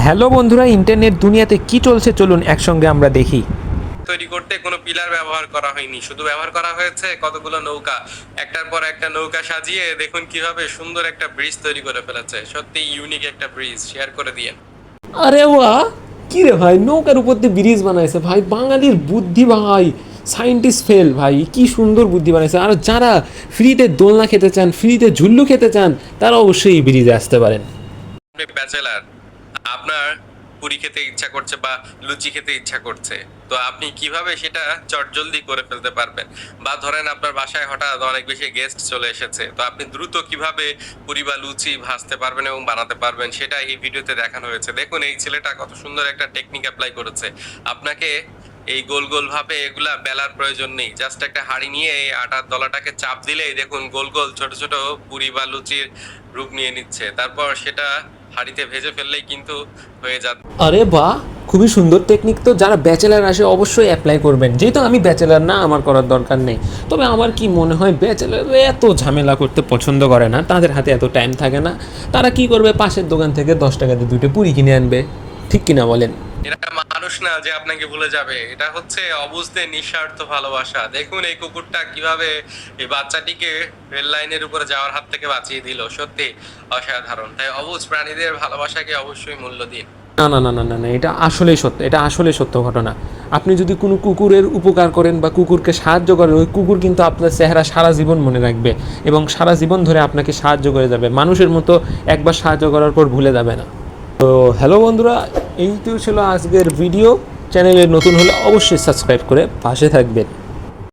Hello বন্ধুরা, internet দুনিয়াতে কি চলছে চলুন একসঙ্গে আমরা দেখি। তৈরি করতে কোনো পিলার ব্যবহার করা হয়নি, শুধু ব্যবহার করা হয়েছে কতগুলো নৌকা। একটার পর একটা নৌকা সাজিয়ে দেখুন কিভাবে সুন্দর একটা ব্রিজ তৈরি করে ফেলেছে। সত্যি ইউনিক একটা ব্রিজ, শেয়ার করে দিয়ে। আরে বাহ, কি রে ভাই, নৌকার উপর দিয়ে ব্রিজ বানাইছে ভাই। বাঙালির বুদ্ধি ভাই, সায়েন্টিস্ট ফেল ভাই, কি সুন্দর বুদ্ধি বানাইছে। আর যারা ফ্রিতে দোলনা খেতে চান, ফ্রিতে ঝুল্লু খেতে চান, তারা অবশ্যই এই ব্রিজে আসতে পারেন। আপনি ব্যাচেলার, আপনার পুরি খেতে ইচ্ছা করছে বা লুচি খেতে ইচ্ছা করছে, তো আপনি কিভাবে সেটা চটজলদি করে ফেলতে পারবেন? বা ধরেন আপনার বাসায় হঠাৎ অনেক বেশি গেস্ট চলে এসেছে, তো আপনি দ্রুত কিভাবে পুরি বা লুচি ভাজতে পারবেন এবং বানাতে পারবেন সেটা এই ভিডিওতে দেখানো হয়েছে। দেখুন এই ছেলেটা কত সুন্দর একটা টেকনিক অ্যাপ্লাই করেছে। আপনাকে এই গোল গোল ভাবে এগুলা বেলার প্রয়োজন নেই, জাস্ট একটা হাঁড়ি নিয়ে এই আটার দলাটাকে চাপ দিলেই দেখুন গোল গোল ছোট ছোট পুরি বা লুচির রূপ নিয়ে নিচ্ছে। তারপর সেটা হাঁড়িতে ভেজে ফেললেই কিন্তু হয়ে যাবে। আরে বাহ, খুবই সুন্দর টেকনিক। তো যারা ব্যাচেলার আসে অবশ্যই অ্যাপ্লাই করবেন। যেহেতু আমি ব্যাচেলার না, আমার করার দরকার নেই। তবে আমার কি মনে হয়, ব্যাচেলার এত ঝামেলা করতে পছন্দ করে না, তাদের হাতে এত টাইম থাকে না। তারা কি করবে, পাশের দোকান থেকে 10 টাকা দিয়ে 2টা পুরি কিনে আনবে। ঠিক কিনা বলেন? এরা মানুষ না যে আপনাকে ভুলে যাবে, এটা হচ্ছে অবুঝতে নিঃস্বার্থ ভালোবাসা। দেখুন এই কুকুরটা কিভাবে এই বাচ্চাটিকে রেল লাইনের উপরে যাওয়ার হাত থেকে বাঁচিয়ে দিল। সত্যি অসাধারণ। তাই অবুঝ প্রাণীদের ভালোবাসাকে অবশ্যই মূল্য দিন। না না না না না না, এটা আসলেই সত্য, এটা আসলে সত্য ঘটনা। আপনি যদি কোনো কুকুরের উপকার করেন বা কুকুরকে সাহায্য করেন, ওই কুকুর কিন্তু আপনার চেহারা সারা জীবন মনে রাখবে এবং সারা জীবন ধরে আপনাকে সাহায্য করে যাবে। মানুষের মতো একবার সাহায্য করার পর ভুলে যাবে না। তো হ্যালো বন্ধুরা, এইটাই ছিল আজকের ভিডিও। চ্যানেলে নতুন হলে অবশ্যই সাবস্ক্রাইব করে পাশে থাকবেন।